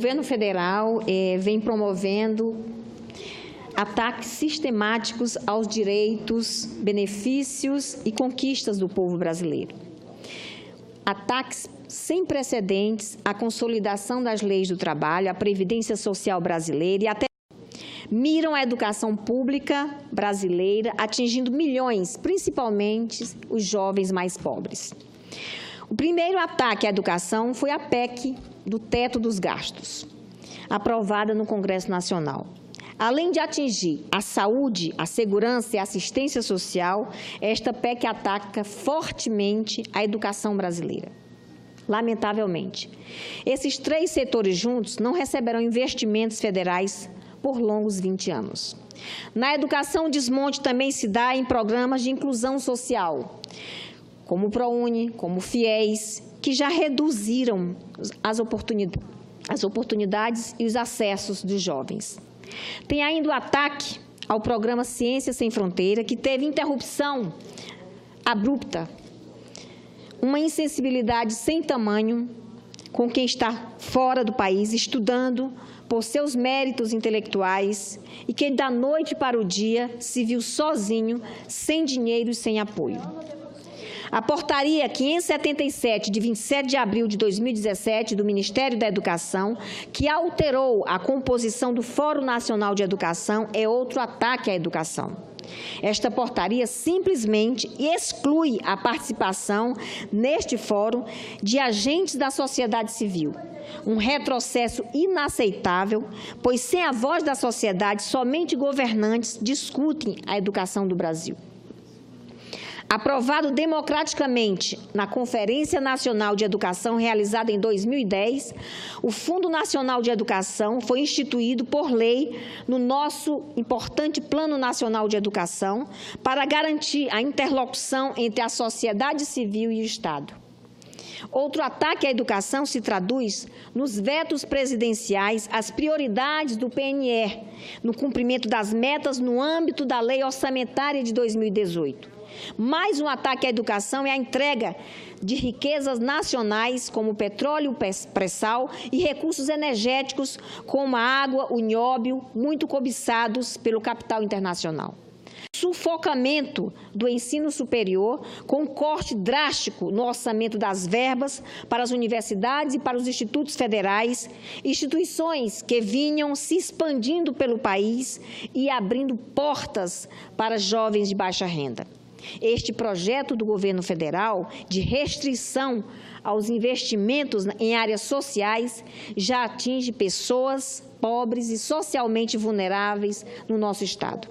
governo federal vem promovendo ataques sistemáticos aos direitos, benefícios e conquistas do povo brasileiro. Ataques sem precedentes à consolidação das leis do trabalho, à Previdência Social brasileira e até miram a educação pública brasileira, atingindo milhões, principalmente os jovens mais pobres. O primeiro ataque à educação foi a PEC do teto dos gastos, aprovada no Congresso Nacional. Além de atingir a saúde, a segurança e a assistência social, esta PEC ataca fortemente a educação brasileira. Lamentavelmente, esses três setores juntos não receberão investimentos federais por longos 20 anos. Na educação, o desmonte também se dá em programas de inclusão social, como o ProUni, como o FIES, que já reduziram as oportunidades e os acessos dos jovens. Tem ainda o ataque ao programa Ciência Sem Fronteira, que teve interrupção abrupta, uma insensibilidade sem tamanho com quem está fora do país, estudando por seus méritos intelectuais e que da noite para o dia se viu sozinho, sem dinheiro e sem apoio. A portaria 577, de 27 de abril de 2017, do Ministério da Educação, que alterou a composição do Fórum Nacional de Educação, é outro ataque à educação. Esta portaria simplesmente exclui a participação neste fórum de agentes da sociedade civil. Um retrocesso inaceitável, pois sem a voz da sociedade, somente governantes discutem a educação do Brasil. Aprovado democraticamente na Conferência Nacional de Educação realizada em 2010, o Fundo Nacional de Educação foi instituído por lei no nosso importante Plano Nacional de Educação para garantir a interlocução entre a sociedade civil e o Estado. Outro ataque à educação se traduz nos vetos presidenciais às prioridades do PNR, no cumprimento das metas no âmbito da Lei Orçamentária de 2018. Mais um ataque à educação é a entrega de riquezas nacionais, como petróleo, pré-sal e recursos energéticos, como a água, o nióbio, muito cobiçados pelo capital internacional. Sufocamento do ensino superior, com um corte drástico no orçamento das verbas para as universidades e para os institutos federais, instituições que vinham se expandindo pelo país e abrindo portas para jovens de baixa renda. Este projeto do governo federal de restrição aos investimentos em áreas sociais já atinge pessoas pobres e socialmente vulneráveis no nosso Estado.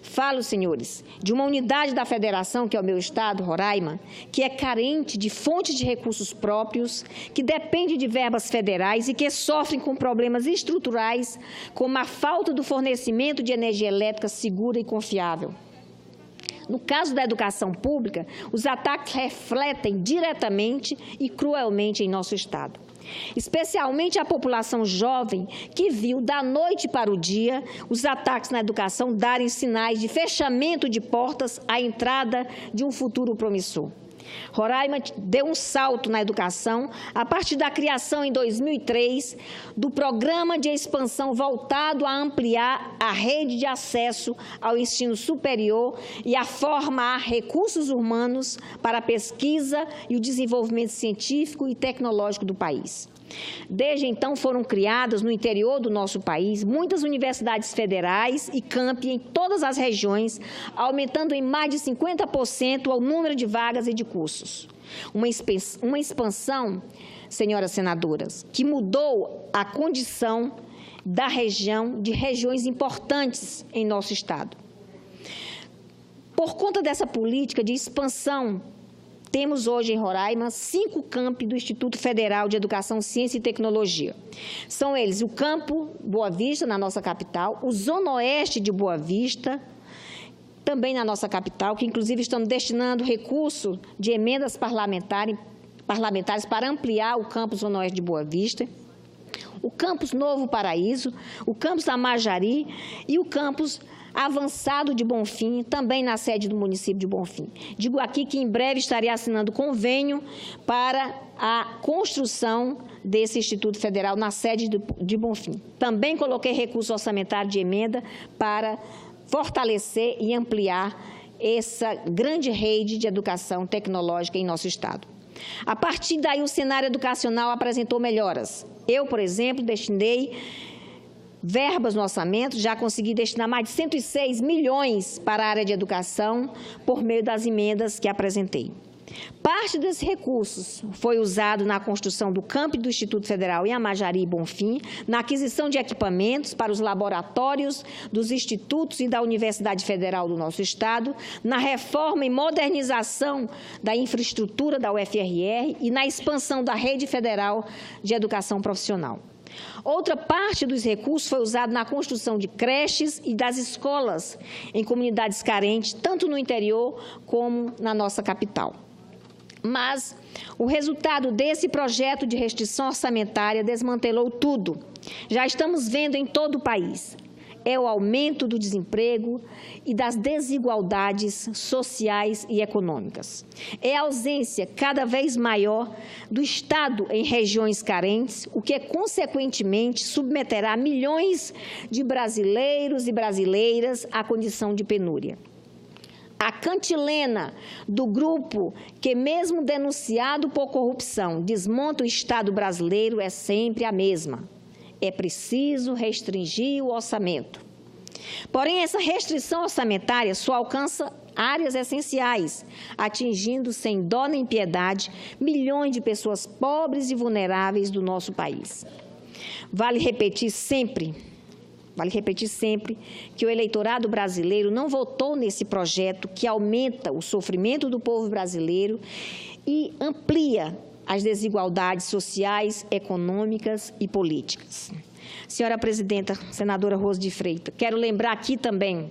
Falo, senhores, de uma unidade da federação, que é o meu estado, Roraima, que é carente de fontes de recursos próprios, que depende de verbas federais e que sofrem com problemas estruturais, como a falta do fornecimento de energia elétrica segura e confiável. No caso da educação pública, os ataques refletem diretamente e cruelmente em nosso Estado. Especialmente a população jovem, que viu da noite para o dia os ataques na educação darem sinais de fechamento de portas à entrada de um futuro promissor. Roraima deu um salto na educação a partir da criação, em 2003, do Programa de Expansão voltado a ampliar a rede de acesso ao ensino superior e a formar recursos humanos para a pesquisa e o desenvolvimento científico e tecnológico do país. Desde então, foram criadas no interior do nosso país muitas universidades federais e campi em todas as regiões, aumentando em mais de 50% o número de vagas e de cursos. Uma expansão, senhoras senadoras, que mudou a condição da região, de regiões importantes em nosso Estado. Por conta dessa política de expansão, temos hoje em Roraima 5 campi do Instituto Federal de Educação, Ciência e Tecnologia. São eles o Campo Boa Vista, na nossa capital, o Zona Oeste de Boa Vista, também na nossa capital, que inclusive estamos destinando recurso de emendas parlamentares para ampliar o Campo Zona Oeste de Boa Vista, o campus Novo Paraíso, o campus Amajari e o campus avançado de Bonfim, também na sede do município de Bonfim. Digo aqui que em breve estarei assinando convênio para a construção desse Instituto Federal na sede de Bonfim. Também coloquei recurso orçamentário de emenda para fortalecer e ampliar essa grande rede de educação tecnológica em nosso Estado. A partir daí, o cenário educacional apresentou melhoras. Eu, por exemplo, destinei verbas no orçamento, já consegui destinar mais de 106 milhões para a área de educação por meio das emendas que apresentei. Parte desses recursos foi usado na construção do campus do Instituto Federal em Amajari e Bonfim, na aquisição de equipamentos para os laboratórios dos institutos e da Universidade Federal do nosso Estado, na reforma e modernização da infraestrutura da UFRR e na expansão da rede federal de educação profissional. Outra parte dos recursos foi usada na construção de creches e das escolas em comunidades carentes, tanto no interior como na nossa capital. Mas o resultado desse projeto de restrição orçamentária desmantelou tudo. Já estamos vendo em todo o país. É o aumento do desemprego e das desigualdades sociais e econômicas. É a ausência cada vez maior do Estado em regiões carentes, o que, consequentemente, submeterá milhões de brasileiros e brasileiras à condição de penúria. A cantilena do grupo que, mesmo denunciado por corrupção, desmonta o Estado brasileiro é sempre a mesma. É preciso restringir o orçamento. Porém, essa restrição orçamentária só alcança áreas essenciais, atingindo sem dó nem piedade milhões de pessoas pobres e vulneráveis do nosso país. Vale repetir sempre que o eleitorado brasileiro não votou nesse projeto que aumenta o sofrimento do povo brasileiro e amplia as desigualdades sociais, econômicas e políticas. Senhora Presidenta, senadora Rose de Freitas, quero lembrar aqui também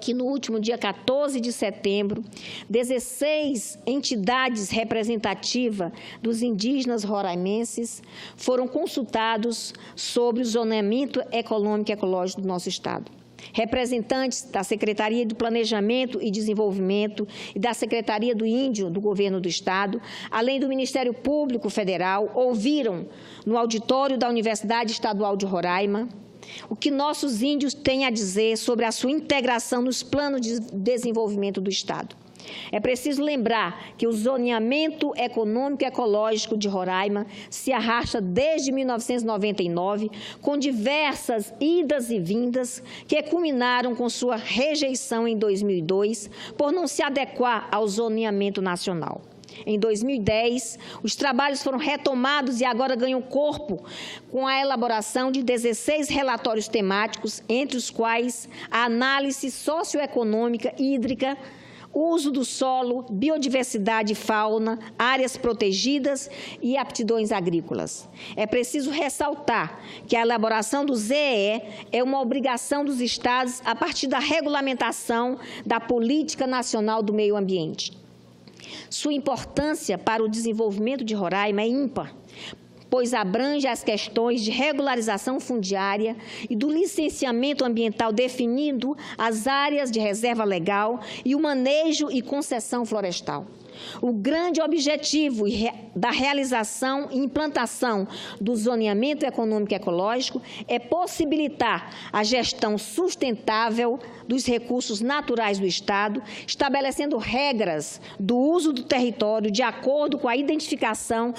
que no último dia 14 de setembro, 16 entidades representativas dos indígenas roraimenses foram consultados sobre o zoneamento econômico e ecológico do nosso Estado. Representantes da Secretaria de Planejamento e Desenvolvimento e da Secretaria do Índio do Governo do Estado, além do Ministério Público Federal, ouviram no auditório da Universidade Estadual de Roraima o que nossos índios têm a dizer sobre a sua integração nos planos de desenvolvimento do Estado. É preciso lembrar que o zoneamento econômico e ecológico de Roraima se arrasta desde 1999, com diversas idas e vindas que culminaram com sua rejeição em 2002 por não se adequar ao zoneamento nacional. Em 2010, os trabalhos foram retomados e agora ganham corpo com a elaboração de 16 relatórios temáticos, entre os quais a análise socioeconômica hídrica, uso do solo, biodiversidade e fauna, áreas protegidas e aptidões agrícolas. É preciso ressaltar que a elaboração do ZEE é uma obrigação dos Estados a partir da regulamentação da Política Nacional do Meio Ambiente. Sua importância para o desenvolvimento de Roraima é ímpar, pois abrange as questões de regularização fundiária e do licenciamento ambiental, definindo as áreas de reserva legal e o manejo e concessão florestal. O grande objetivo da realização e implantação do zoneamento econômico e ecológico é possibilitar a gestão sustentável dos recursos naturais do Estado, estabelecendo regras do uso do território de acordo com a identificação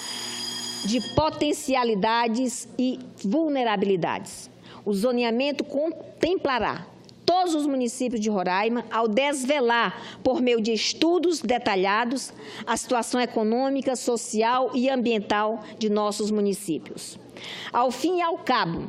de potencialidades e vulnerabilidades. O zoneamento contemplará todos os municípios de Roraima ao desvelar, por meio de estudos detalhados, a situação econômica, social e ambiental de nossos municípios. Ao fim e ao cabo,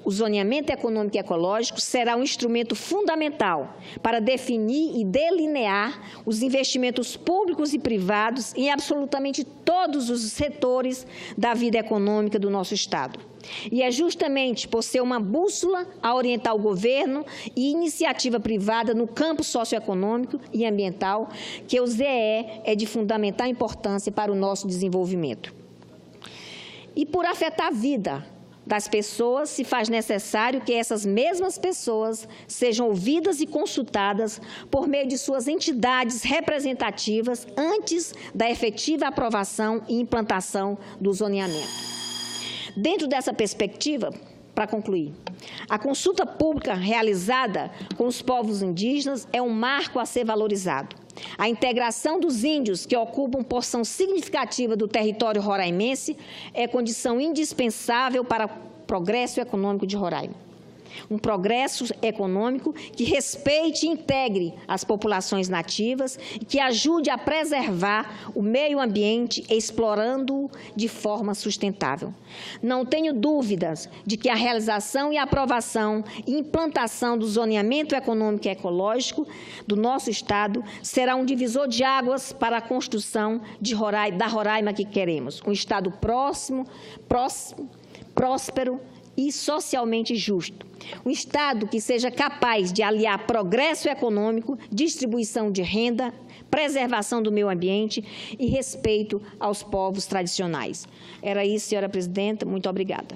o zoneamento econômico e ecológico será um instrumento fundamental para definir e delinear os investimentos públicos e privados em absolutamente todos os setores da vida econômica do nosso Estado. E é justamente por ser uma bússola a orientar o governo e iniciativa privada no campo socioeconômico e ambiental que o ZEE é de fundamental importância para o nosso desenvolvimento. E por afetar a vida, das pessoas, se faz necessário que essas mesmas pessoas sejam ouvidas e consultadas por meio de suas entidades representativas antes da efetiva aprovação e implantação do zoneamento. Dentro dessa perspectiva, para concluir, a consulta pública realizada com os povos indígenas é um marco a ser valorizado. A integração dos índios, que ocupam porção significativa do território roraimense, é condição indispensável para o progresso econômico de Roraima. Um progresso econômico que respeite e integre as populações nativas e que ajude a preservar o meio ambiente, explorando-o de forma sustentável. Não tenho dúvidas de que a realização e aprovação e implantação do zoneamento econômico e ecológico do nosso Estado será um divisor de águas para a construção da Roraima que queremos. Um Estado próspero e socialmente justo. Um Estado que seja capaz de aliar progresso econômico, distribuição de renda, preservação do meio ambiente e respeito aos povos tradicionais. Era isso, senhora presidenta. Muito obrigada.